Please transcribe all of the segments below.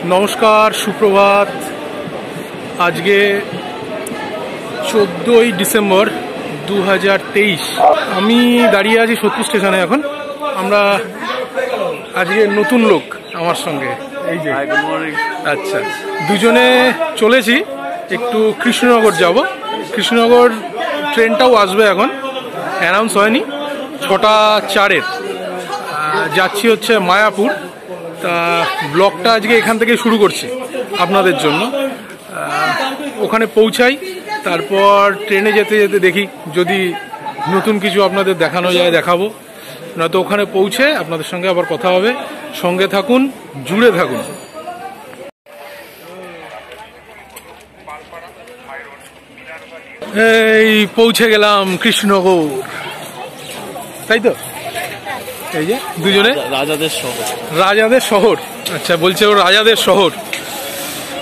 नमस्कार सुप्रभात। आज के 14 ডিসেম্বর 2023 আমি দাঁড়িয়ে আছি সত্যি স্টেশনে। এখন আমরা আজকে নতুন লোক আমার সঙ্গে এই যে আচ্ছা দুজনে চলেছি একটু কৃষ্ণনগর যাব। কৃষ্ণনগর ট্রেনটাও আসবে, এখন অ্যানাউন্স হয়নি। 6:04 যাচ্ছি হচ্ছে মায়াপুর। তা ব্লগটা আজকে এখান থেকে শুরু করছি আপনাদের জন্য। ওখানে পৌঁছাই, তারপর ট্রেনে যেতে যেতে দেখি যদি নতুন কিছু আপনাদের দেখানো যায় দেখাবো, নয়তো ওখানে পৌঁছে আপনাদের সঙ্গে আবার কথা হবে। সঙ্গে থাকুন, জুড়ে থাকুন। এই পৌঁছে গেলাম কৃষ্ণনগর, তাই তো? এই যে দুজনে রাজাদের শহর। আচ্ছা বলছে ও রাজাদের শহর।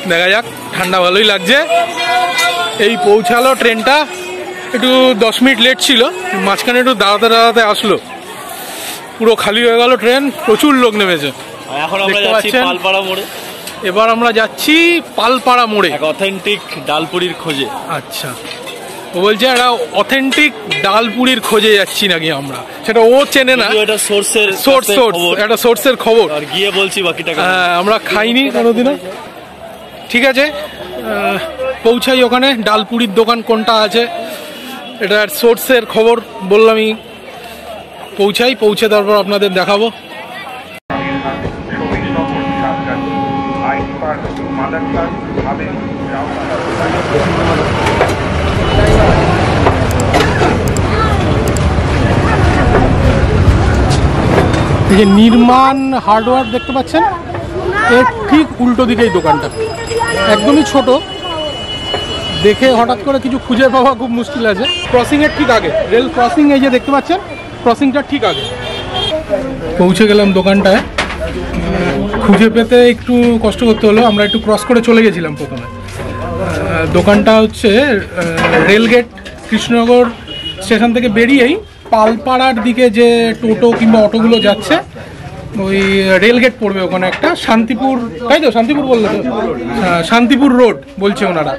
দেখা যাক, ঠান্ডা ভালোই লাগছে। এই পৌঁছালো ট্রেনটা, একটু 10 মিনিট লেট ছিল, মাঝখানে একটু দাঁড়াতে আসলো। পুরো খালি হয়ে গেল ট্রেন, প্রচুর লোক নেমেছে। এখন আমরা যাচ্ছি পালপাড়া মোড়ে। এবার আমরা যাচ্ছি পালপাড়া মোড়ে, অথেন্টিক ডালপুরির খোঁজে। আচ্ছা, ও বলছে একটা অথেন্টিক ডালপুরির খোঁজে যাচ্ছি নাকি আমরা, সেটা ও চেনে না। এটা একটা সোর্সের খবর, আর গিয়ে বলছি বাকিটা। আমরা খাইনি কোনোদিনও। ঠিক আছে, পৌঁছাই ওখানে। ডালপুরির দোকান কোনটা আছে এটা সোর্সের খবর বললামই। পৌঁছে তারপর আপনাদের দেখাবো। এই যে নির্মাণ হার্ডওয়্যার দেখতে পাচ্ছেন, এর ঠিক উল্টো দিকেই দোকানটা। একদমই ছোট, দেখে হঠাৎ করে কিছু খুঁজে পাওয়া খুব মুশকিল আছে। ক্রসিং এর ঠিক আগে, রেল ক্রসিং, এই যে দেখতে পাচ্ছেন ক্রসিংটা ঠিক আগে। পৌঁছে গেলাম দোকানটায়। খুঁজে পেতে একটু কষ্ট করতে হলো, আমরা একটু ক্রস করে চলে গেছিলাম প্রথমে। দোকানটা হচ্ছে রেলগেট, কৃষ্ণনগর স্টেশন থেকে বেরিয়েই পালপাড়ার দিকে যে টোটো কিংবা অটোগুলো যাচ্ছে, ওই রেলগেট পড়বে ওখানে একটা, শান্তিপুর, তাই তো? শান্তিপুর বললো তো, শান্তিপুর রোড বলছে ওনারা।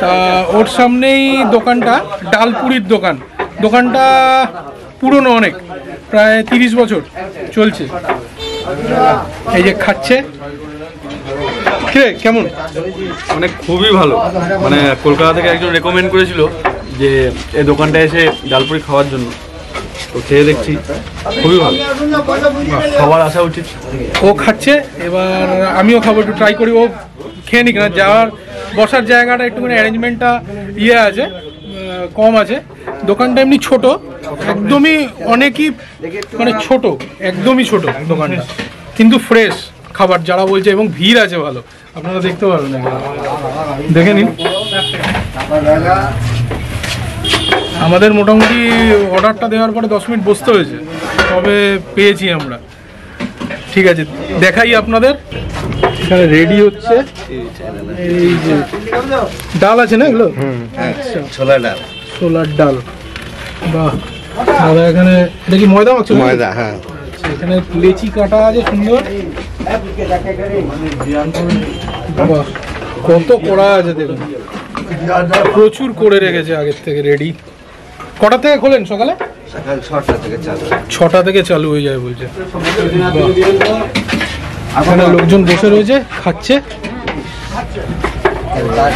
তা ওর সামনেই দোকানটা, ডালপুরির দোকান। দোকানটা পুরনো অনেক, প্রায় 30 বছর চলছে। এই যে খাচ্ছে, কেমন? অনেক খুবই ভালো। মানে কলকাতা থেকে একজন রেকমেন্ড করেছিল যে এই দোকানটা এসে ডালপুরি খাওয়ার জন্য, তো খেয়ে দেখছি খুবই ভালো, খাবার আসা উচিত। ও খাচ্ছে, এবার আমিও খাবো, একটু ট্রাই করি। ও খেয়ে নিক না, যাওয়ার বসার জায়গাটা একটুখানি অ্যারেঞ্জমেন্টটা আছে, কম আছে। দোকানটা এমনি ছোট, একদমই অনেকই মানে ছোট, একদমই ছোট দোকানটা, কিন্তু ফ্রেশ খাবার যারা বলছে, এবং ভিড় আছে ভালো, আপনারা দেখতে পারবেন, দেখে নিন। আমাদের মোটামুটি অর্ডারটা দেওয়ার পরে 10 মিনিট বসতে হয়েছে, তবে পেয়েছি আমরা। ঠিক আছে, দেখাই আপনাদের। এখানে রেডি হচ্ছে, এই যে ডাল আছে না এগুলো, আচ্ছা ছোলার ডাল। বাহ দাদা, এখানে এটা কি ময়দা মাখছো? ময়দা, হ্যাঁ। এখানে লেচি কাটা আছে সুন্দর, বাহ কত কড়া আছে দেখুন, প্রচুর করে রেখেছে আগের থেকে রেডি। কটা থেকে খোলেন? সকালে 6টা থেকে চালু হয়ে যায় বলছে। এখানে লোকজন বসে রয়েছে, খাচ্ছে,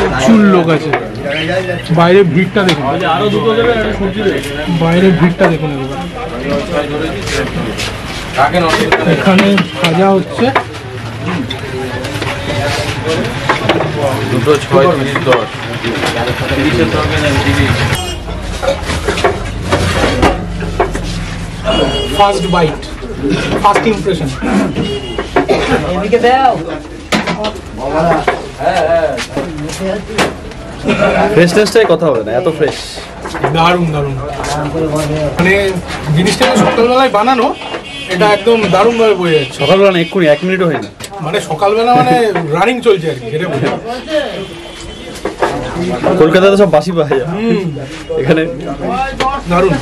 প্রচুর লোক আছে। বাইরে ভিড়টা দেখুন, বাইরে ভিড়টা দেখুন। এখানে ভাজা হচ্ছে, 2.6 ফার্স্ট বাইট, ফার্স্ট ইমপ্রেশন। এদিকে দাও। ফ্রেশনেসটাই কথা হবে না, এত ফ্রেশ, দারুণ দারুণ। মানে জিনিসটা সকালবেলায় বানানো, এটা একদম দারুণ ভাবে বোঝা যাচ্ছে। সকালবেলা না, এক্ষুনি 1 মিনিটও হয়নি, মানে সকালবেলা মানে রানিং চলছে আর কি, এটা বোঝা। কলকাতাতে সব বাসি পাওয়া যায়, এখানে দারুণ।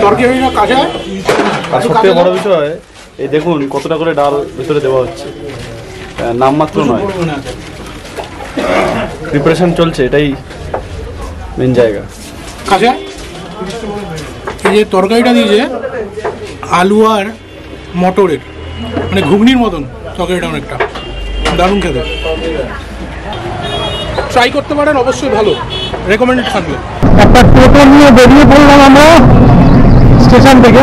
তরকারি কাঁচা, আর সবথেকে বড় বিষয় এই দেখুন কতটা করে ডাল ভিতরে দেওয়া হচ্ছে। নামমাত্র নয়, প্রিপারেশন চলছে, এটাই মেন জায়গা। কাছে এই যে তরকারিটা দিয়েছে আলু আর মটরের, মানে ঘুগনির মতন তরকারিটা, অনেকটা দারুণ খেতে। ট্রাই করতে পারেন, অবশ্যই ভালো, রেকমেন্ডেড থাকবে। একটা টোটো নিয়ে বেরিয়ে পড়লাম আমরা স্টেশন থেকে।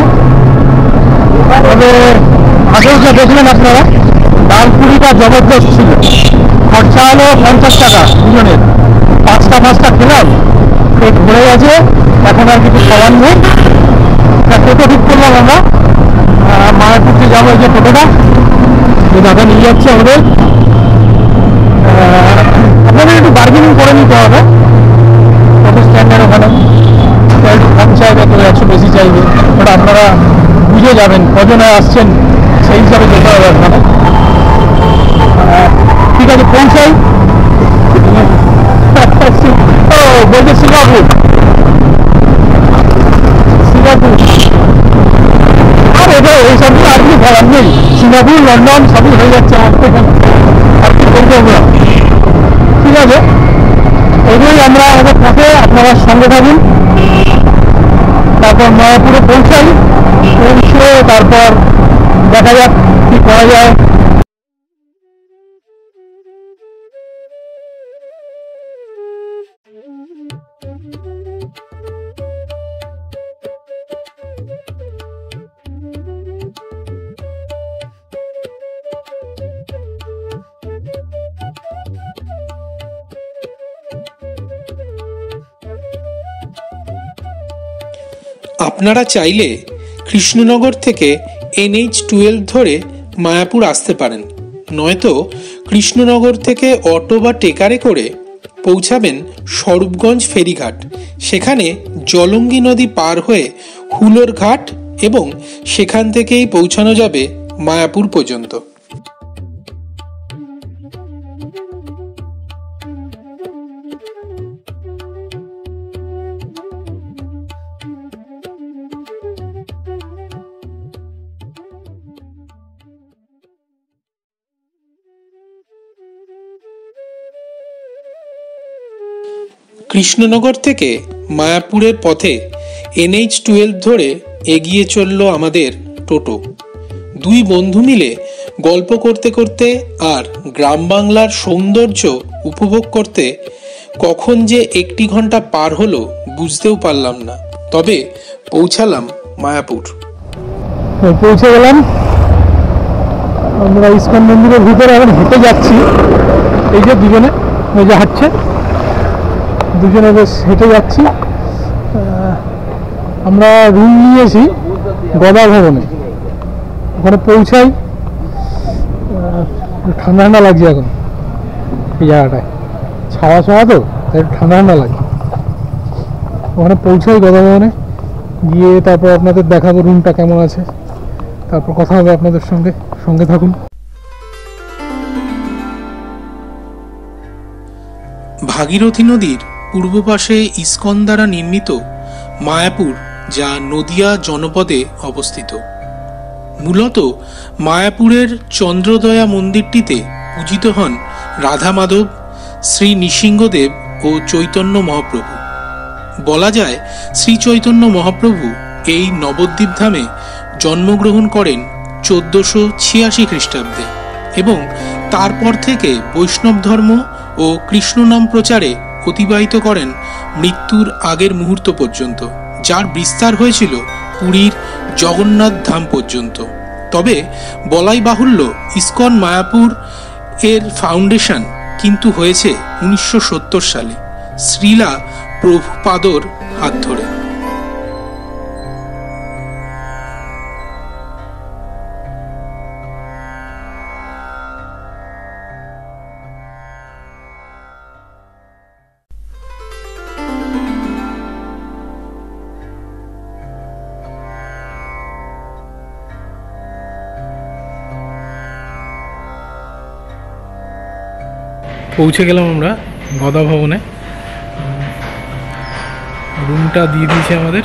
তবে আগেও যা দেখলেন আপনারা, ডালপুরিটা জবরদস্ত ছিল। খরচা হলো 50 টাকা দুজনের, পাঁচটা খেলাম, পেট ভরে গেছে, এখন আর কিছু খাওয়ার নেই। টোটো ঠিক করলাম আমরা, মায়াপুরতে যাবো। এই যে টোটোটা, এই দাদা নিয়ে যাচ্ছে আমাদের। আপনাদের একটু বার্গেনিং করে নিতে হবে টোটো স্ট্যান্ডের ওখানে, একটু কম চাইবে, কেউ 100 বেশি চাইবে, ওটা আপনারা বুঝে যাবেন কজনে আসছেন, সেই হিসাবে যেতে হবে আপনারা। ঠিক আছে, পৌঁছাই। ও বলছে সিঙ্গাপুর, আর এটা এই সব আর কি বলার নেই। সিঙ্গাপুর, লন্ডন সবই হয়ে যাচ্ছে আমার থেকে, আর কি বলবো আমরা। ঠিক আছে, এগুলোই আমরা আমাদের পথে, আপনারা সঙ্গে থাকুন। তারপর মায়াপুরে পৌঁছাই, পৌঁছে তারপর দেখা যাক কি করা যায়। আপনারা চাইলে কৃষ্ণনগর থেকে NH-12 ধরে মায়াপুর আসতে পারেন, নয়তো কৃষ্ণনগর থেকে অটো বা টেকারে করে পৌঁছাবেন স্বরূপগঞ্জ ফেরিঘাট। সেখানে জলঙ্গি নদী পার হয়ে হুলোর ঘাট, এবং সেখান থেকেই পৌঁছানো যাবে মায়াপুর পর্যন্ত। কৃষ্ণনগর থেকে মায়াপুরের পথে NH-12 ধরে এগিয়ে চলল আমাদের টোটো। দুই বন্ধু মিলে গল্প করতে করতে আর গ্রাম বাংলার সৌন্দর্য উপভোগ করতে কখন যে 1 ঘন্টা পার হলো বুঝতেও পারলাম না। তবে পৌঁছালাম মায়াপুর। পৌঁছে গেলাম আমরা ইস্কন মন্দিরের ভিতরে, এখন হেঁটে যাচ্ছি। এই যে দুজনে, ওই যে হাঁটছে, দুজনে বেশ হেঁটে যাচ্ছি। আমরা রুম নিয়েছি গদা ভবনে, ওখানে পৌঁছাই। ঠান্ডা ঠান্ডা লাগছে এখন এই জায়গাটায়, ছাওয়া ছাওয়া তো, তাই ঠান্ডা ঠান্ডা লাগে। ওখানে পৌঁছাই গদা ভবনে, গিয়ে তারপর আপনাদের দেখাবো রুমটা কেমন আছে, তারপর কথা হবে আপনাদের সঙ্গে। সঙ্গে থাকুন। ভাগীরথী নদীর পূর্ব পাশে ইস্কন দ্বারা নির্মিত মায়াপুর, যা নদিয়া জনপদে অবস্থিত। মূলত মায়াপুরের চন্দ্রদয়া মন্দিরটিতে পূজিত হন রাধা মাধব, শ্রী নৃসিংহদেব ও চৈতন্য মহাপ্রভু। বলা যায় শ্রী চৈতন্য মহাপ্রভু এই নবদ্বীপ ধামে জন্মগ্রহণ করেন 1486 খ্রিস্টাব্দে, এবং তারপর থেকে বৈষ্ণব ধর্ম ও কৃষ্ণ নাম প্রচারে অতিবাহিত করেন মৃত্যুর আগের মুহূর্ত পর্যন্ত, যার বিস্তার হয়েছিল পুরীর জগন্নাথ ধাম পর্যন্ত। তবে বলাই বাহুল্য, ইস্কন মায়াপুর এর ফাউন্ডেশন কিন্তু হয়েছে 1970 সালে শ্রীলা প্রভুপাদর হাত ধরে। পৌঁছে গেলাম আমরা গদা ভবনে। রুমটা দিয়ে দিয়েছে আমাদের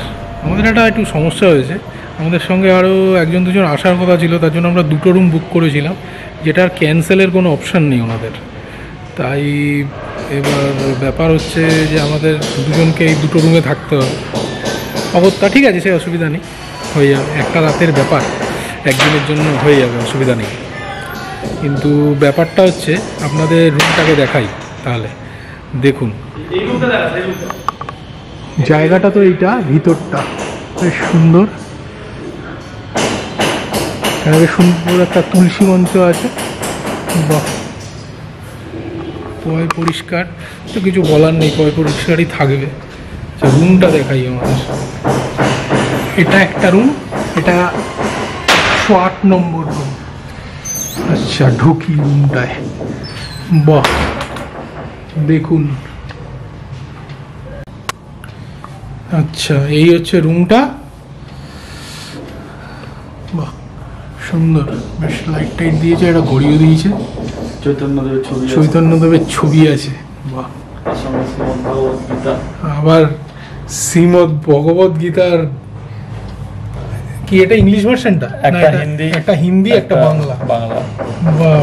একটা একটু সমস্যা হয়েছে। আমাদের সঙ্গে আরও একজন দুজন আসার কথা ছিল, তার জন্য আমরা 2টো রুম বুক করেছিলাম। যেটার ক্যান্সেলের কোনো অপশান নেই ওনাদের। তাই এবার ব্যাপার হচ্ছে যে আমাদের দুজনকে এই দুটো রুমে থাকতে হবে। অগত্যা ঠিক আছে, সে অসুবিধা নেই, হয়ে যাবে, একটা রাতের ব্যাপার, একদিনের জন্য হয়ে যাবে, অসুবিধা নেই। কিন্তু ব্যাপারটা হচ্ছে আপনাদের রুমটাকে দেখাই তাহলে, দেখুন জায়গাটা তো এইটা, ভিতরটা বেশ সুন্দর, এখানে বেশ সুন্দর একটা তুলসী মঞ্চ আছে। বাহ, পয় পরিষ্কার, তো কিছু বলার নেই, পয় পরিষ্কারই থাকবে। আচ্ছা, রুমটা দেখাই আমাদের। এটা একটা রুম, এটা 108 নম্বর রুম। আচ্ছা, ঢুকি রুমটায়। বাহ, দেখুন, আচ্ছা এই হচ্ছে রুমটা। বাহ, সুন্দর, বেশ লাইট টাইট দিয়েছে, একটা ঘড়িও দিয়েছে, চৈতন্যদেবের ছবি আছে। বাহ, আবার শ্রীমদ্ ভগবত গীতার কি, এটা ইংলিশ ভার্সনটা? একটা হিন্দি একটা বাংলা। বাহ বাহ,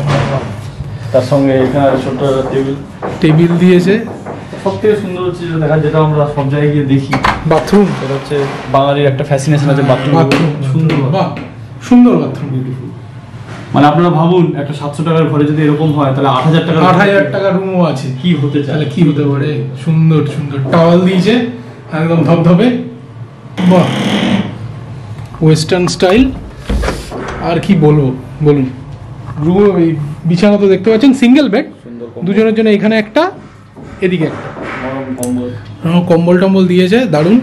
তার সঙ্গে এখানে ছোট টেবিল দিয়েছে। সব থেকে সুন্দর হচ্ছে যেটা দেখা, যেটা আমরা সব জায়গায় গিয়ে দেখি, বাথরুম। সেটা হচ্ছে বাঙালির একটা ফ্যাসিনেশন আছে বাথরুম। সুন্দর, বাহ সুন্দর বাথরুম। মানে আপনারা ভাবুন, একটা 700 টাকার ঘরে যদি এরকম হয়, তাহলে 8,000 টাকার রুমও আছে। কি হতে চায়, তাহলে কি হতে পারে? সুন্দর সুন্দর টাওয়াল দিয়েছে, একদম ধবধবে। বাহ, ওয়েস্টার্ন স্টাইল। আর কি বলবো, বলুন। রুম, এই বিছানা তো দেখতে পাচ্ছেন, সিঙ্গেল বেড, দুজনের জন্য এখানে একটা, এদিকে একটা। কম্বল টম্বল দিয়েছে, দারুণ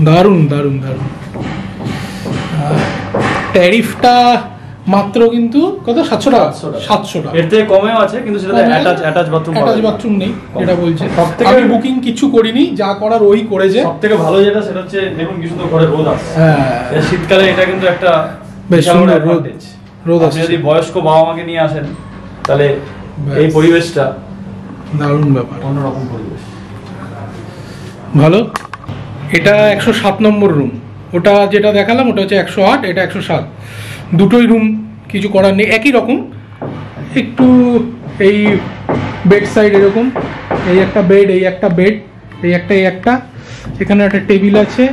দারুণ দারুণ দারুণ। ট্যারিফটা মাত্র কিন্তু কত, 700 টাকা? 700 টাকা। এর থেকে কমেও আছে, কিন্তু সেটা অ্যাটাচ বাথরুম নেই, এটা বলছে। আমি বুকিং কিছু করিনি, যা করার ওই করেছে। সবথেকে ভালো যেটা, সেটা হচ্ছে দেখুন কি সুন্দর ঘরে রোদ আসছে। হ্যাঁ, শীতকালে এটা কিন্তু একটা বেশ সুন্দর রোদ আসছে। যদি বয়স্ক বাবা মাকে নিয়ে আসেন, তাহলে এই পরিবেশটা দারুণ ব্যাপার, অন্যরকম পরিবেশ, ভালো। এটা 107 নম্বর রুম, ওটা যেটা দেখালাম ওটা হচ্ছে 108, এটা 107। দুটোই রুম, কিছু করার নেই, একই রকম। একটু এই বেড সাইড এরকম, এই একটা বেড, এই একটা বেড, এই একটা, এখানে একটা টেবিল আছে।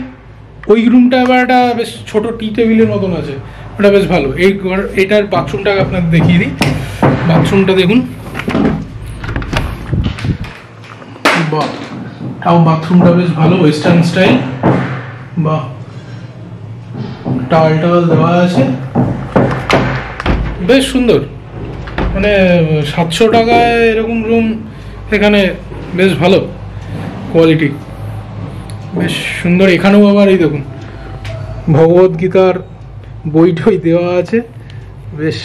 ওই রুমটা আবার একটা বেশ ছোট টি টেবিলের মতন আছে, ওটা বেশ ভালো। এইটার বাথরুমটা আপনাকে দেখিয়ে দিই। বাথরুমটা দেখুন, বাহ, তাও বাথরুমটা বেশ ভালো, ওয়েস্টার্ন স্টাইল। বাহ, টাওয়াল টাওয়াল দেওয়া আছে, বেশ সুন্দর। মানে 700 টাকায় এরকম রুম এখানে বেশ ভালো কোয়ালিটি, বেশ সুন্দর। এখানেও আবার এই দেখুন ভগবত গীতার বই টই দেওয়া আছে, বেশ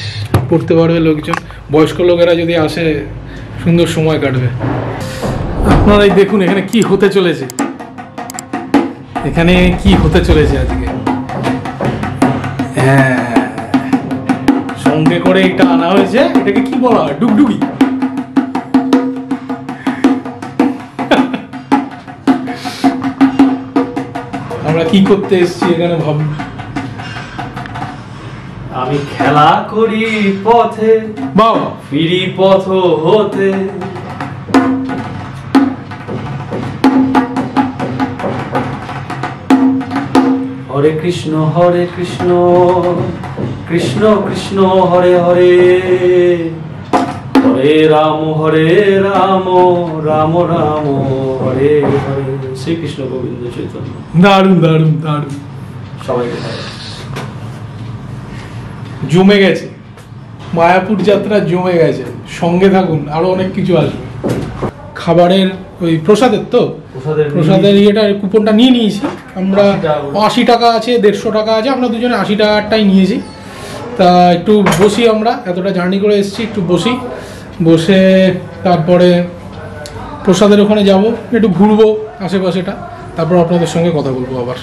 পড়তে পারবে লোকজন, বয়স্ক লোকেরা যদি আসে সুন্দর সময় কাটবে। আপনারাই দেখুন এখানে কি হতে চলেছে, এখানে কি হতে চলেছে আজকে। হ্যাঁ, সঙ্গে করে এটা আনা হয়েছে, এটাকে কি বলা হয়, ডুগডুগি। আমরা কি করতে এসেছি এখানে ভাবুন। আমি খেলা করি পথে, বাবা, ফিরি পথ হতে, হরে কৃষ্ণ কৃষ্ণ কৃষ্ণ হরে হরে, হরে রাম রাম রাম হরে হরে। শ্রীকৃষ্ণ গোবিন্দ চৈতন্য। দারুণ দারুণ দারুণ, সবাইকে জমে গেছে, মায়াপুর যাত্রা জমে গেছে। সঙ্গে থাকুন, আরো অনেক কিছু আসবে। খাবারের ওই প্রসাদের প্রসাদের ইয়েটা, কুপনটা নিয়ে নিয়েছি আমরা। 80 টাকা আছে, 150 টাকা আছে, আমরা দুজনে 80 টাকারটাই নিয়েছি। তা একটু বসি, আমরা এতটা জার্নি করে এসেছি, একটু বসে তারপরে প্রসাদের ওখানে যাব, একটু ঘুরবো আশেপাশেটা, তারপর আপনাদের সঙ্গে কথা বলবো আবার।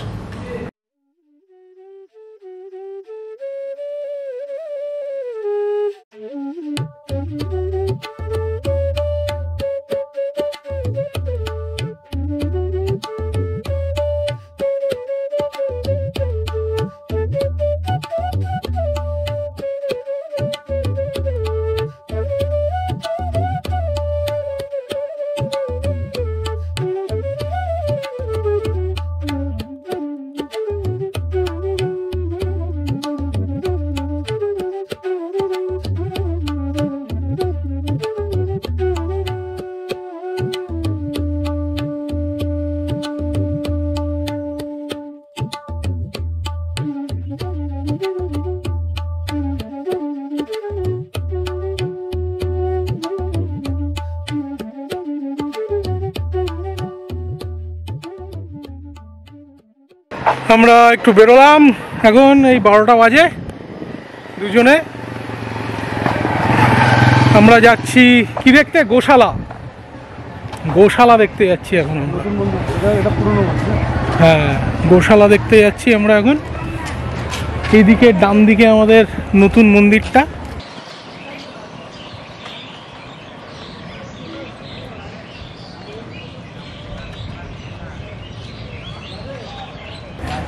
আমরা একটু বেরোলাম, এখন এই 12টা বাজে, দুজনে আমরা যাচ্ছি কি দেখতে, গোশালা দেখতে যাচ্ছি এখন আমরা। হ্যাঁ, গোশালা দেখতে যাচ্ছি আমরা এখন। এইদিকে ডান দিকে আমাদের নতুন মন্দিরটা,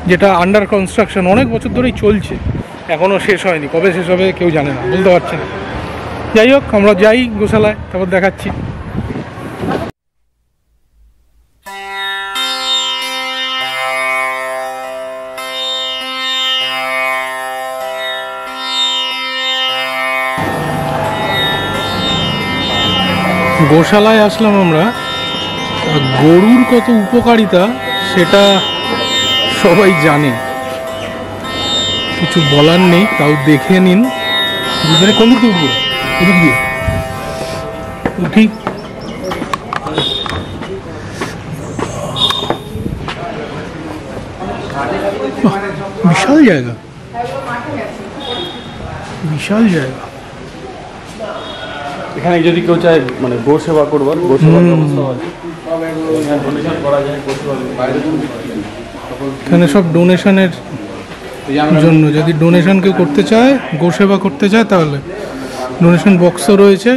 যেটা আন্ডার কনস্ট্রাকশন, অনেক বছর ধরেই চলছে, এখনো শেষ হয়নি। কবে শেষ হবে কেউ জানে না, বলতে পারছি না। যাই হোক, আমরা যাই গোশালায়, তারপর দেখাচ্ছি। গোশালায় আসলাম আমরা। গরুর কত উপকারিতা সেটা সবাই জানে, কিছু বলার নেই, তাও দেখে নিন। দুজনে কোন দিকে উঠবো? এদিক দিয়ে উঠি। বিশাল জায়গা, বিশাল জায়গা। এখানে যদি কেউ চায় মানে গো সেবা করবার, গো সেবার ব্যবস্থা আছে, এখানে ডোনেশন করা যায়, গো সেবা বাইরে এখানে সব ডোনেশনের জন্য, যদি ডোনেশন কেউ করতে চায়, গো সেবা করতে চায়, তাহলে ডোনেশন বক্সও রয়েছে।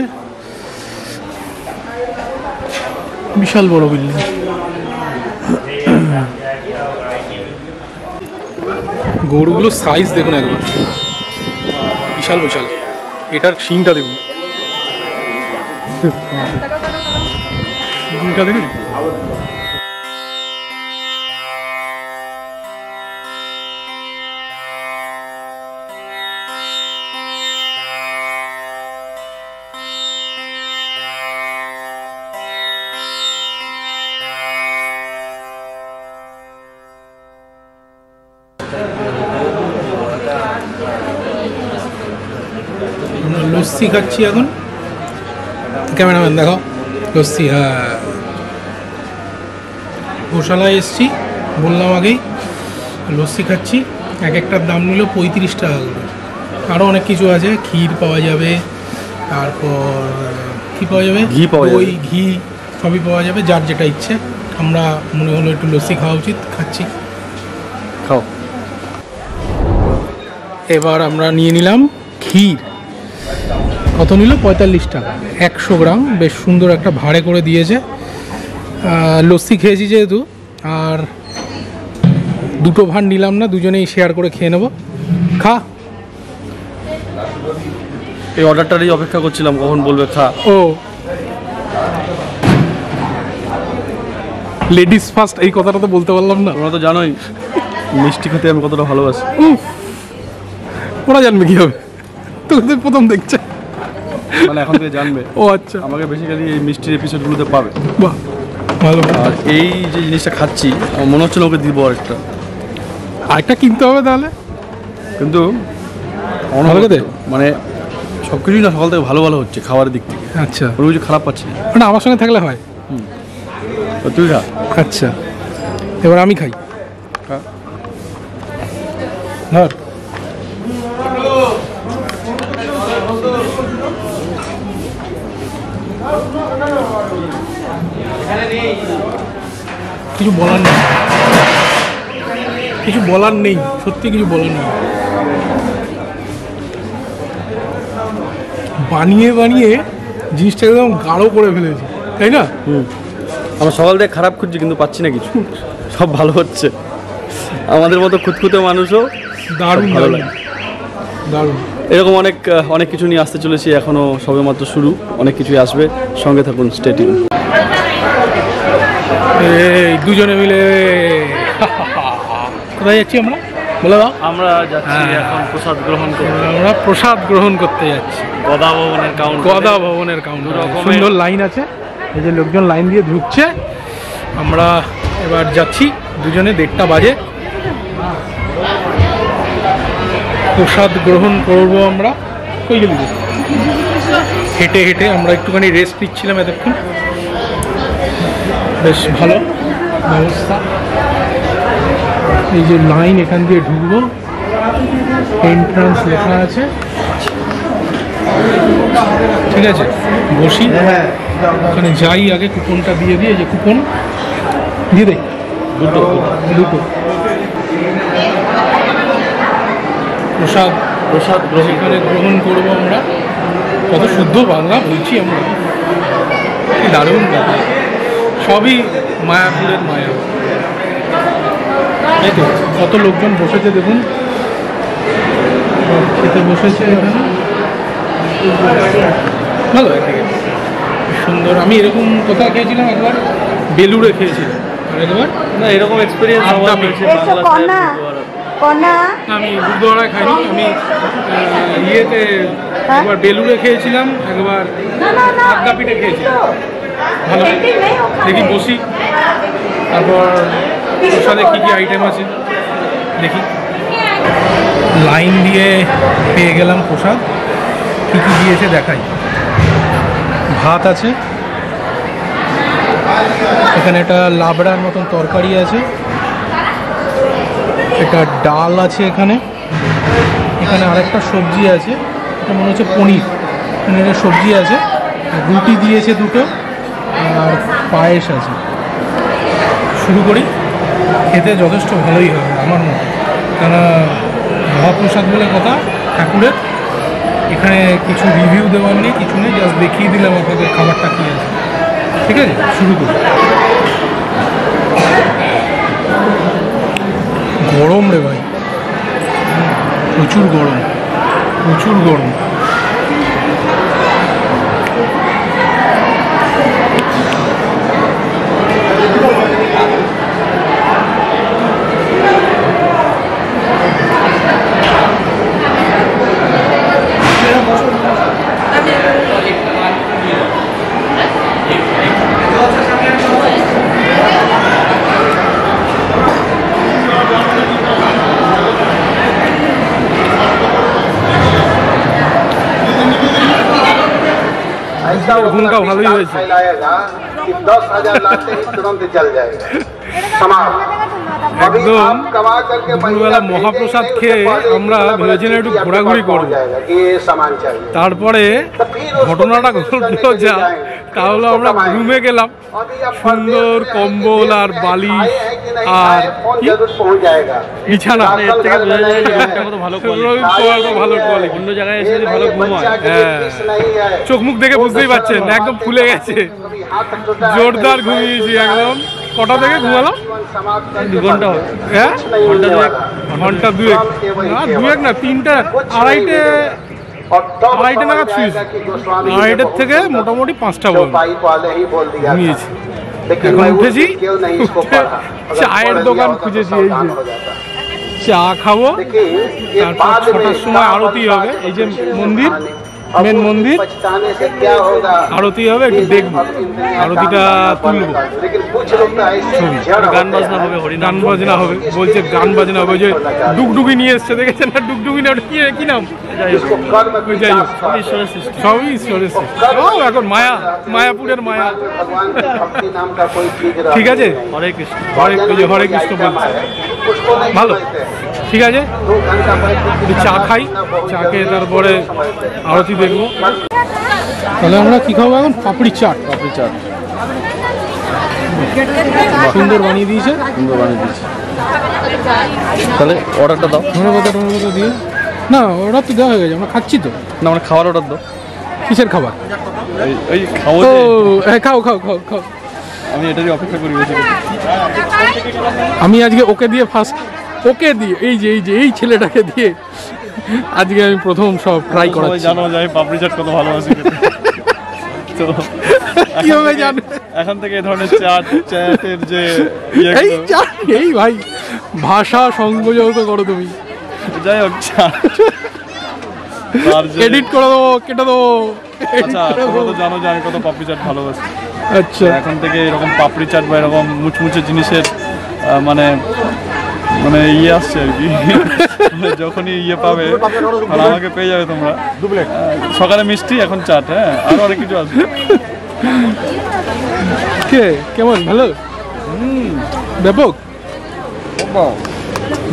বিশাল বড় বিল্ডিং। গরুগুলোর সাইজ দেখুন একবার, বিশাল বিশাল। এটার শিংটা দেখুন, শিংটা দেখুন। লস্যি খাচ্ছি এখন। ক্যামেরাম্যান দেখো লস্যি। হ্যাঁ, গোশালায় এসছি, বললাম আগেই। লস্যি খাচ্ছি, এক একটার দাম নিল 35 টাকা করে। আরও অনেক কিছু আছে, ক্ষীর পাওয়া যাবে, তারপর কী পাওয়া যাবে, ঘি পাওয়া যাবে, দই, ঘি সবই পাওয়া যাবে, যার যেটা ইচ্ছে। আমরা মনে হলো একটু লস্যি খাওয়া উচিত, খাচ্ছি। খাও। এবার আমরা নিয়ে নিলাম ক্ষীর। কত নিল? 45 টাকা 100 গ্রাম। বেশ সুন্দর একটা ভাড়ে করে দিয়েছে। লস্যি খেয়েছি যেহেতু, আর দুটো ভাঁড় নিলাম না, দুজনেই শেয়ার করে খেয়ে নেবো। খা। এই অর্ডারটারই অপেক্ষা করছিলাম, কখন বলবে খা। ও, লেডিস ফার্স্ট, এই কথাটা তো বলতে পারলাম না। তোমরা তো জানোই মিষ্টি খেতে আমি কতটা ভালোবাসি। ওরা জানবে কি হবে, তোদের প্রথম দেখছে, মানে এখন থেকে জানবে। ও আচ্ছা, আমাকে বেসিক্যালি এই মিষ্টির এপিসোডগুলোতে পাবে। বাহ, ভালো। আর এই যে জিনিসটা খাচ্ছি, আমার মনে হচ্ছিল ওকে দিব আরেকটা কিনতে হবে তাহলে। কিন্তু ভালো খেতে, মানে সব কিছুই না সকাল থেকে ভালো ভালো হচ্ছে খাবারের দিক থেকে। আচ্ছা, কোনো কিছু খারাপ পাচ্ছি না। মানে আমার সঙ্গে থাকলে হয়। তুই খা। আচ্ছা, এবার আমি খাই। ধর, কিছু বলার নেই, কিছু বলার নেই, সত্যি কিছু বলার নেই। বানিয়ে বানিয়ে জিনিসটা একদম গাঢ় করে ফেলেছে, তাই না? আমরা সকাল থেকে খারাপ খুঁজছি কিন্তু পাচ্ছি না কিছু, সব ভালো হচ্ছে। আমাদের মতো খুঁতখুঁতে মানুষও দারুণ ভালো দারুণ লাগে। দারুণ। এরকম অনেক কিছু নিয়ে আসতে চলেছি, এখনো সবেমাত্র শুরু, অনেক কিছুই আসবে, সঙ্গে থাকুন, স্টে টিউন। এই দুজনে মিলে কোথায় যাচ্ছি আমরা, বলে দাও? আমরা যাচ্ছি এখন প্রসাদ গ্রহণ করতে। আমরা প্রসাদ গ্রহণ করতে যাচ্ছি গদা ভবনের কাউন্টার। গদা ভবনের কাউন্টার। সুন্দর লাইন আছে, এই যে লোকজন লাইন দিয়ে ঢুকছে। আমরা এবার যাচ্ছি, দুজনে 1:30 বাজে। প্রসাদ গ্রহণ করব আমরা। কই গেলি? হেঁটে হেঁটে আমরা একটুখানি রেস্ট নিচ্ছিলাম এতক্ষণ। বেশ ভালো ব্যবস্থা। এই যে লাইন, এখান দিয়ে ঢুকবো, এন্ট্রান্স লেখা আছে। ঠিক আছে, বসি, ওখানে যাই, আগে কুপনটা দিয়ে দিই। এই যে কুপন দিয়ে দেয়, দুটো প্রসাদ এখানে গ্রহণ করবো আমরা। কত শুদ্ধ বাংলা বলছি আমরা, কি দারুণ ব্যাপার। সবই মায়াপুরের মায়া। এই তো কত লোকজন বসেছে দেখুন, খেতে বসেছে এখানে। ভালো, একদিকে সুন্দর। আমি এরকম কোথায় খেয়েছিলাম একবার, বেলুড়ে খেয়েছিলাম, আর একবার না এরকম এক্সপিরিয়েন্স আমার হয়েছে আমি গুরুদুয়ারায় খাইনি। আমি ইয়েতে একবার বেলুড়ে খেয়েছিলাম, একবার আদ্যাপীঠে খেয়েছিলাম। ভালো, দেখি বসি, তারপর প্রসাদে কী কী আইটেম আছে দেখি। লাইন দিয়ে পেয়ে গেলাম প্রসাদ, কী কী দিয়েছে দেখাই। ভাত আছে, এখানে একটা লাবড়ার মতন তরকারি আছে, এটা ডাল আছে, এখানে আরেকটা সবজি আছে, এটা মনে হচ্ছে পনির। এখানে একটা সবজি আছে, রুটি দিয়েছে দুটো, আর পায়েস আছে। শুরু করি, খেতে যথেষ্ট ভালোই হবে আমার মতে, কেন মহাপ্রসাদ বলে কথা ঠাকুরের। এখানে কিছু রিভিউ দেওয়ার নেই, কিছু নেই, জাস্ট দেখিয়ে দিলাম আপনাদের খাবারটা কী আছে। ঠিক আছে, শুরু করি। গরম রে ভাই, প্রচুর গরম। ঘুমটা ভালোই হয়েছে। একদম দুপুরবেলা মহাপ্রসাদ খেয়ে আমরা ভেবেছিলাম একটু ঘোরাঘুরি করবো, তারপরে ঘটনাটা ঘটলো যা, তাহলে আমরা রুমে গেলাম, সুন্দর কম্বল আর বালিশ আর বিছানা, ভালো কোয়ালিটি। অন্য জায়গায় এসে ভালো ঘুম হয়। হ্যাঁ, চোখ মুখ দেখে বুঝতেই পারছেন একদম ফুলে গেছে, জোরদার ঘুমিয়েছি একদম। কটা থেকে ঘুমালাম? 2 ঘন্টা হবে। হ্যাঁ, ঘন্টা দুয়েক না, 3টা, আড়াইটে নাগাদ শুয়েছি। আড়াইটের থেকে মোটামুটি 5টা ঘুমিয়েছি। এখন উঠেছি, চায়ের দোকান খুঁজেছি, এই যে চা খাবো, তারপর 6টার সময় আরতি হবে। এই যে মন্দির, মেন মন্দির, আরতি হবে, একটু দেখবো, আরতিটা তুলবো, গান বাজনা হবে, বলছে গান বাজনা হবে। যে ডুগডুগি নিয়ে এসছে, দেখেছেন না ডুগডুগি? না, ওটা কি নাম? যাই হোক, সবই ঈশ্বরের সৃষ্টি। এখন মায়াপুরের মায়া। ঠিক আছে, হরে কৃষ্ণ বলছে। ভালো, ঠিক আছে, চা খাই, চা খেয়ে তারপরে আরতি দেখবো। তাহলে আমরা কি খাবো এখন? পাপড়ি চাট। সুন্দর বানিয়ে দিয়েছে। তাহলে অর্ডারটা দাও। ধন্যবাদ দিয়ে। না, অর্ডার তো দেওয়া হয়ে গেছে, আমরা খাচ্ছি তো। না, আমরা খাবার অর্ডার দাও। কিসের খাবার? এই খাবো। খাও। আমি এটারই অপেক্ষা করি বেশি। আমি আজকে ওকে দিয়ে এই ছেলেটাকে দিয়ে আজকে আমি প্রথম সব ট্রাই করাচ্ছি। জানো যে আমি পাপড়ি চাট কত ভালোবাসি, তো কিভাবে জানো? এখন থেকে এই ধরনের চাটের যে এই ভাই ভাষা সংযোজিত করো তুমি। যাই হোক, এডিট করে দেবো, কেটে দেবো। আচ্ছা, তোমরা তো জানো যে আমি কত পাপড়ি চাট ভালোবাসি। আচ্ছা, এখন থেকে এরকম পাপড়ি চাট বা এরকম মুচমুচে জিনিসের মানে ইয়ে আসছে আর কি। যখনই ইয়ে পাবে আমাকে পেয়ে যাবে তোমরা। সকালে মিষ্টি, এখন চাট, হ্যাঁ, আরো অনেক কিছু আছে। কেমন? ভালো, ব্যাপক।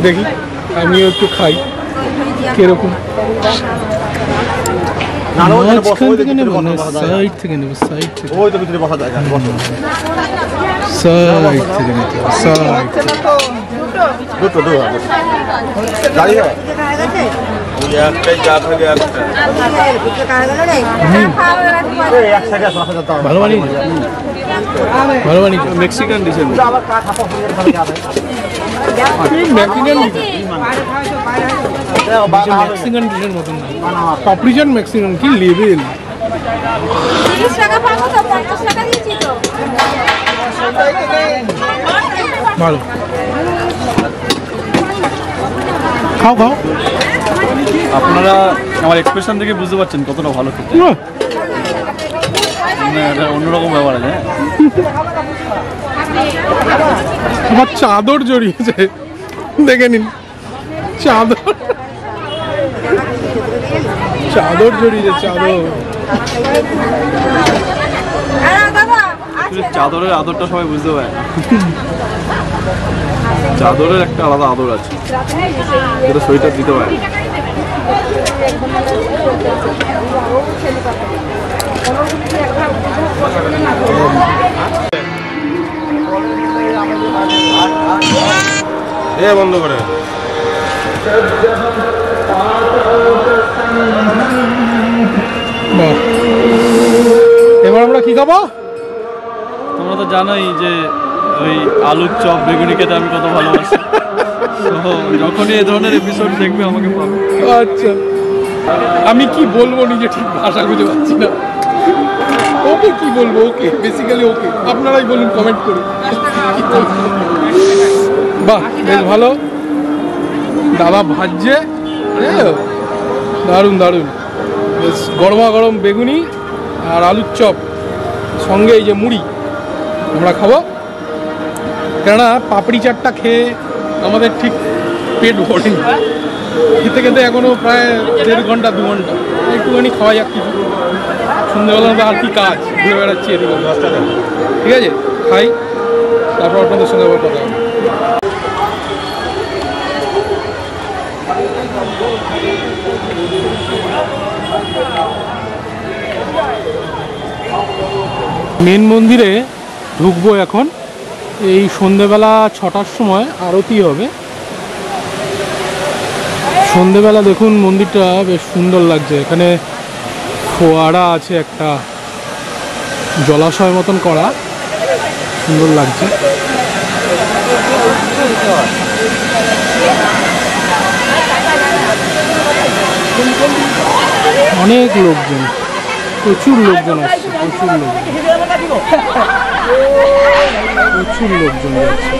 দেখি আমিও একটু খাই কিরকম। মাঝখান থেকে নেবো না সাইড থেকে নেবো, সাইড থেকে, সাইড থেকে নিতে হবে, সাইড ভালো বানিয়েছে, ভালো বানিয়েছে। মেক্সিকান ডিশের মেক্সিকান ডিশের মতন না, পাপড়ি চাট মেক্সিকান, কি লেভেল। ভালো, খাও খাও। আপনারা আমার এক্সপ্রেশন থেকে বুঝতে পারছেন কতটা ভালো খেতে, মানে এটা অন্যরকম ব্যাপার আছে। আমার চাদর জড়িয়েছে, দেখে নিন, চাদর, চাদর জড়িয়েছে, চাদর। চাদরের আদরটা সবাই বুঝতে পারে না, চাদরের একটা আলাদা আদর আছে যেটা সোয়েটার দিতে পারে। বন্ধ করে এবার আমরা কি খাবো? তোমরা তো জানোই যে ওই আলুর চপ বেগুনি খেতে আমি কত ভালোবাসি, তো যখনই এই ধরনের এপিসোড দেখবে আমাকে পাবে। আচ্ছা, আমি কি বলবো নিজে ঠিক ভাষা খুঁজে পাচ্ছি না। ওকে কি বলবো, ওকে বেসিক্যালি ওকে, আপনারাই বলুন কমেন্ট করে। বাহ, বেশ ভালো, দাদা ভাজছে, দারুণ দারুণ, বেশ গরমা গরম বেগুনি আর আলুর চপ, সঙ্গে এই যে মুড়ি আমরা খাবো। কেননা পাপড়ি চাটটা খেয়ে আমাদের ঠিক পেট ভরেনি, খেতে খেতে এখনো প্রায় 1.5 ঘন্টা 2 ঘন্টা, একটুখানি খাওয়া যাক কিছু। সন্ধ্যেবেলা তো আর কি কাজ, ঘুরে বেড়াচ্ছি এদিকে। ঠিক আছে, খাই, তারপর আপনাদের সঙ্গে আবার কথা হবে। মেন মন্দিরে ঢুকবো এখন। এই সন্ধেবেলা 6টার সময় আরতি হবে। সন্ধেবেলা দেখুন মন্দিরটা বেশ সুন্দর লাগছে, এখানে ফোয়ারা আছে, একটা জলাশয় মতন করা, সুন্দর লাগছে। অনেক লোকজন, প্রচুর লোকজন আসছে, প্রচুর লোকজন, প্রচুর লোকজন যাচ্ছে।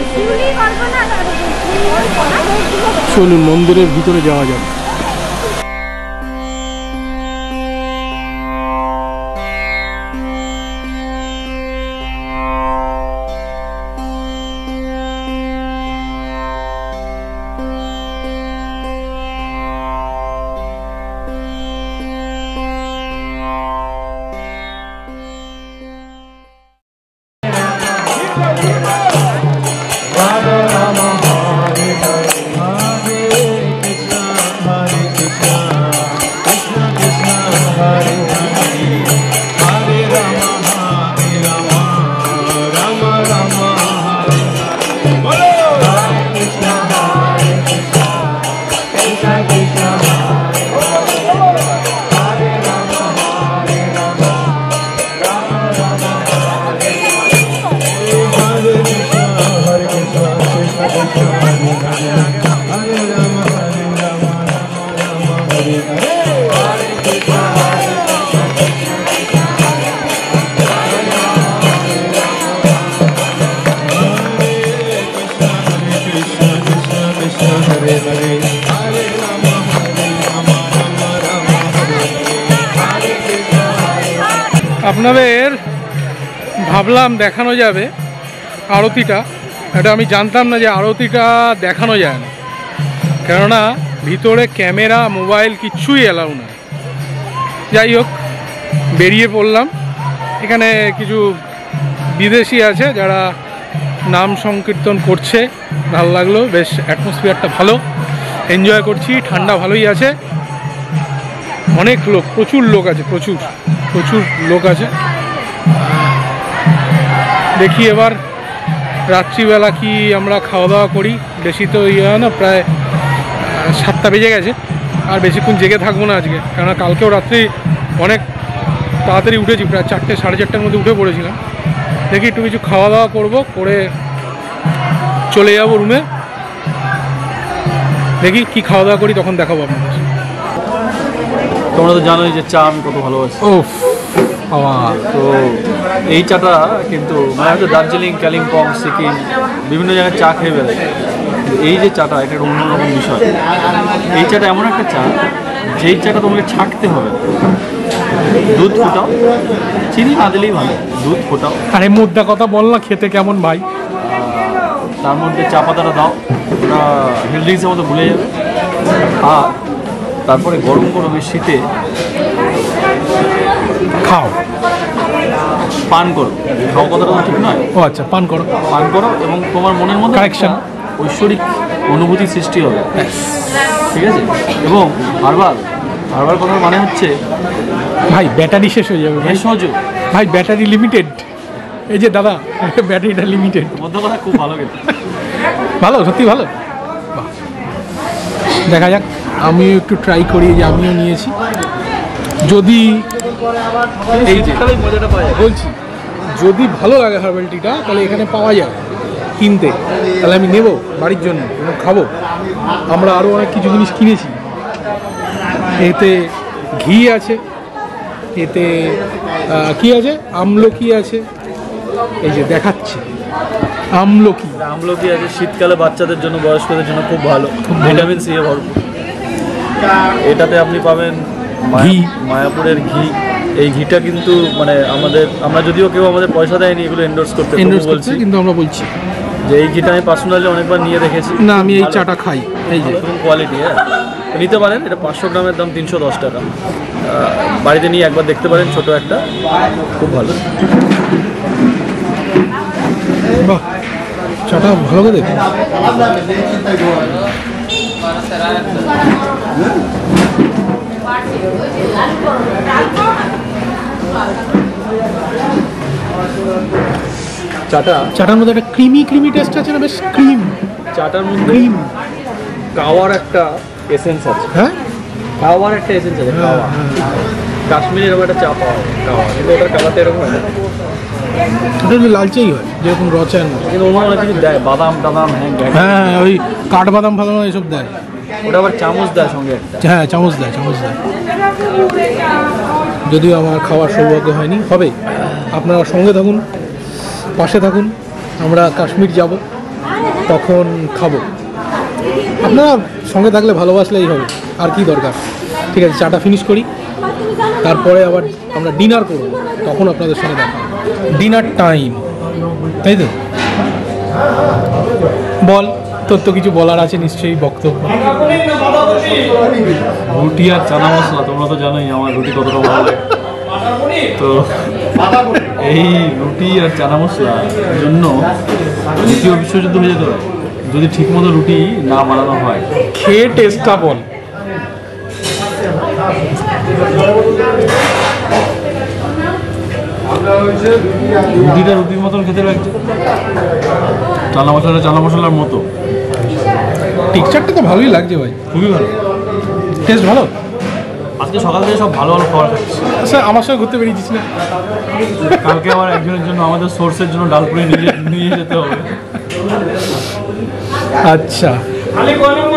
চলুন মন্দিরের ভিতরে যাওয়া যাক। আপনাদের ভাবলাম দেখানো যাবে আরতিটা, এটা আমি জানতাম না যে আরতিটা দেখানো যায় না, কেননা ভিতরে ক্যামেরা মোবাইল কিচ্ছুই অ্যালাউ না। যাই হোক, বেরিয়ে পড়লাম। এখানে কিছু বিদেশি আছে যারা নাম সংকীর্তন করছে, ভালো লাগলো, বেশ অ্যাটমসফিয়ারটা ভালো, এনজয় করছি, ঠান্ডা ভালোই আছে, অনেক লোক, প্রচুর লোক আছে, প্রচুর লোক আছে। দেখি এবার রাত্রিবেলা কি আমরা খাওয়া দাওয়া করি, বেশি তো ইয়ে হয় না, প্রায় 7টা বেজে গেছে, আর বেশিক্ষণ জেগে থাকবো না আজকে, কেননা কালকেও রাত্রি অনেক তাড়াতাড়ি উঠেছি, প্রায় 4টে সাড়ে 4টার মধ্যে উঠে পড়েছিলাম। দেখি একটু কিছু খাওয়া দাওয়া করবো, করে চলে যাবো রুমে, দেখি কি খাওয়া দাওয়া করি, তখন দেখাবো আপনাদের। তোমরা তো জানোই যে চা আমি কত ভালোবাসি। ও বাবা, তো এই চাটা কিন্তু মানে হয়তো দার্জিলিং, কালিম্পং, সিকিম বিভিন্ন জায়গায় চা খেয়ে বেড়ায়, এই যে চাটা এটা একটা অন্যরকম বিষয়। এই চাটা এমন একটা চা, যেই চাটা তোমাকে ছাঁকতে হবে, দুধ ফোটাও, চিনি না দিলেই ভালো, দুধ ফোটাও, আরে মোদ্দা কথা বল না, খেতে কেমন ভাই, তার মধ্যে চা পাতাটা দাও, ওটা হেলথ ড্রিঙ্কসের মতো ভুলে যাবে, আর তারপরে গরম গরমে শীতে খাও, পান করো। খাওয়া কথাটা তো ঠিক নয়। ও আচ্ছা, পান করো এবং তোমার মনের মধ্যে Correction. ঐশ্বরিক অনুভূতি সৃষ্টি হবে, ঠিক আছে। এবং হারবার কথার মানে হচ্ছে ভাই ব্যাটারি শেষ হয়ে যাবে ভাই, ভেষজ। ভাই ব্যাটারি লিমিটেড, এই যে দাদা ব্যাটারিটা লিমিটেড। মধ্য কথা খুব ভালো খেতে। ভালো, সত্যি ভালো। বাহ, দেখা যাক, আমিও একটু ট্রাই করি, যে আমিও নিয়েছি, যদি এই যে মজাটা পাওয়া যায়। বলছি যদি ভালো লাগে হার্বাল টিটা, তাহলে এখানে পাওয়া যায় কিনতে, তাহলে আমি নেব বাড়ির জন্য এবং খাবো। আমরা আরও অনেক কিছু জিনিস কিনেছি, এতে ঘি আছে, এতে কি আছে, আমলকি আছে, এই যে দেখাচ্ছে আমলকি আছে, শীতকালে বাচ্চাদের জন্য, বয়স্কদের জন্য খুব ভালো, ভিটামিন সি এ ভরপুর। এটাতে আপনি পাবেন ঘি, মায়াপুরের ঘি। এই ঘিটা কিন্তু মানে আমরা যদিও কেউ আমাদের পয়সা দেয়নি এগুলো এন্ডোর্স করতে, করছে, কিন্তু আমরা বলছি যে এই ঘিটা আমি পার্সোনালি অনেকবার নিয়ে দেখেছি। না, আমি এই চাটা খাই, এই যে কোয়ালিটি, হ্যাঁ নিতে পারেন। এটা 500 গ্রামের দাম 310 টাকা। বাড়িতে নিয়ে একবার দেখতে পারেন, ছোট একটা, খুব ভালো। বাহ, চাটা ভালো করে দেখুন। চাটার মধ্যে একটা ক্রিমি টেস্ট আছে না, বেশ ক্রিম, চাটার মধ্যে ক্রিম, কাওয়ার একটা এসেন্স আছে। হ্যাঁ কাওয়ার একটা এসেন্স আছে, কাওয়া। কাশ্মীরে এরকম একটা চা পাওয়া যায়, কাওয়া, কিন্তু ওটার কালারটা এরকম হয় না, ওটা একটু লালচেই হয়, যেরকম রচায়ন, কিন্তু অন্য অনেক কিছু দেয়, বাদাম টাদাম, হ্যাঁ ওই কাঠবাদাম ফাদাম এসব দেয়। ওটা আবার চামচ দেয় সঙ্গে একটা, হ্যাঁ চামচ দেয়। যদিও আমার খাওয়ার সৌভাগ্য হয়নি, হবে। আপনারা সঙ্গে থাকুন, পাশে থাকুন, আমরা কাশ্মীর যাব, তখন খাবো। আপনারা সঙ্গে থাকলে ভালোবাসলেই হবে, আর কি দরকার। ঠিক আছে, চাটা ফিনিশ করি, তারপরে আবার আমরা ডিনার করব, তখন আপনাদের সঙ্গে দেখা হবে। ডিনার টাইম, তাই তো? বল, তোর তো কিছু বলার আছে নিশ্চয়ই, বক্তব্য। রুটি আর চানা মশলা, তোমরা তো জানোই আমার রুটি কতটা ভালো লাগে। তো এই রুটি আর চানা মশলার জন্য দ্বিতীয় বিশ্বযুদ্ধ হয়ে যেত যদি ঠিকমতো রুটি না বানানো হয়। খেয়ে টেস্টটা বল। রুটিটা রুটির মতন খেতে লাগছে, চানা মশলাটা চানা মশলার মতো। টেক্সচারটা তো ভালোই লাগছে ভাই, খুবই ভালো, টেস্ট ভালো। আজকে সকাল থেকে সব ভালো ভালো খাবার খাচ্ছি। আচ্ছা, আমার সঙ্গে ঘুরতে বেরিয়েছিস না? কালকে আবার একজনের জন্য, আমাদের সোর্সের জন্য ডালপুরি নিয়ে যেতে হবে। আচ্ছা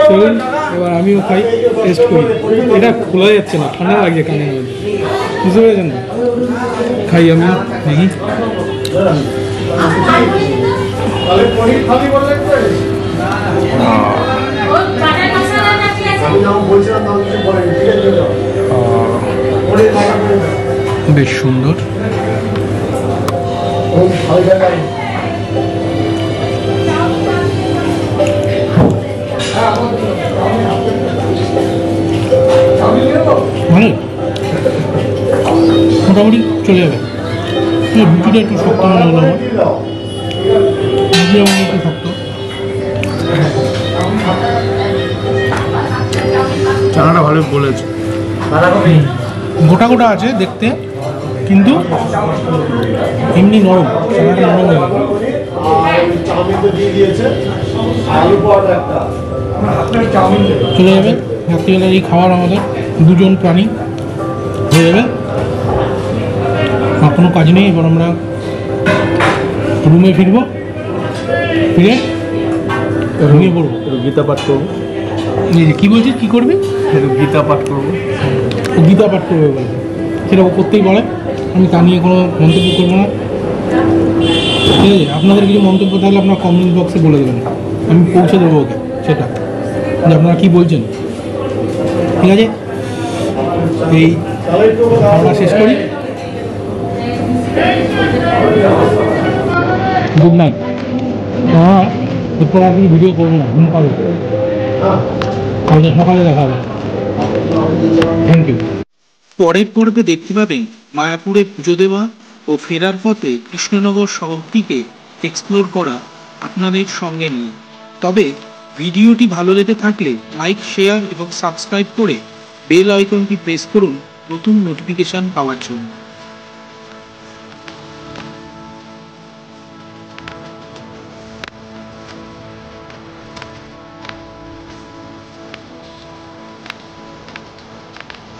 চলুন, এবার আমিও খাই, টেস্ট করি। এটা খোলা যাচ্ছে না, ঠান্ডা লাগছে কানের মধ্যে, বুঝতে পেরেছেন তো? খাই আমি, দেখি। বেশ সুন্দর। ভালো, মোটামুটি চলে যাবে। রুটিটা একটু শক্ত মনে হলো আমার, দিয়ে উন্নতি থাকতো। চানাটা ভালো বলেছে, গোটা গোটা আছে দেখতে, কিন্তু এমনি নরম, চানাটা নরম হয়ে গেল। চলে যাবে রাত্রিবেলার এই খাবার, আমাদের দুজন প্রাণী হয়ে যাবে, আর কোনো কাজ নেই। এবার আমরা রুমে ফিরবো, ফিরে ঘুমিয়ে পড়বো, গীতা পাঠ করবো। কী বলছিস, কী করবি? গীতা পাঠ করবো। ও গীতা পাঠ করবে বলে, সেটা ও করতেই বলে, আমি তা নিয়ে কোনো মন্তব্য করবো না। ঠিক আছে, আপনাদের কিছু মন্তব্য থাকলে আপনার কমেন্ট বক্সে বলে দেবেন, আমি পৌঁছে দেবো ওকে সেটা, যে আপনারা কী বলছেন। ঠিক আছে, এই খাওয়া শেষ করি। Good night. হ্যাঁ, এরপর আর কিছু ভিডিও করবো না, ঘুম পাবো, কালকে সকালে দেখা হবে। Thank you. পরের পর্বে দেখতে পাবেন মায়াপুরে পুজো দেওয়া ও ফেরার পথে কৃষ্ণনগর শহরটিকে এক্সপ্লোর করা আপনাদের সঙ্গে নিয়ে। তবে ভিডিওটি ভালো লেগে থাকলে লাইক, শেয়ার এবং সাবস্ক্রাইব করে বেল আইকনটি প্রেস করুন নতুন নোটিফিকেশন পাওয়ার জন্য।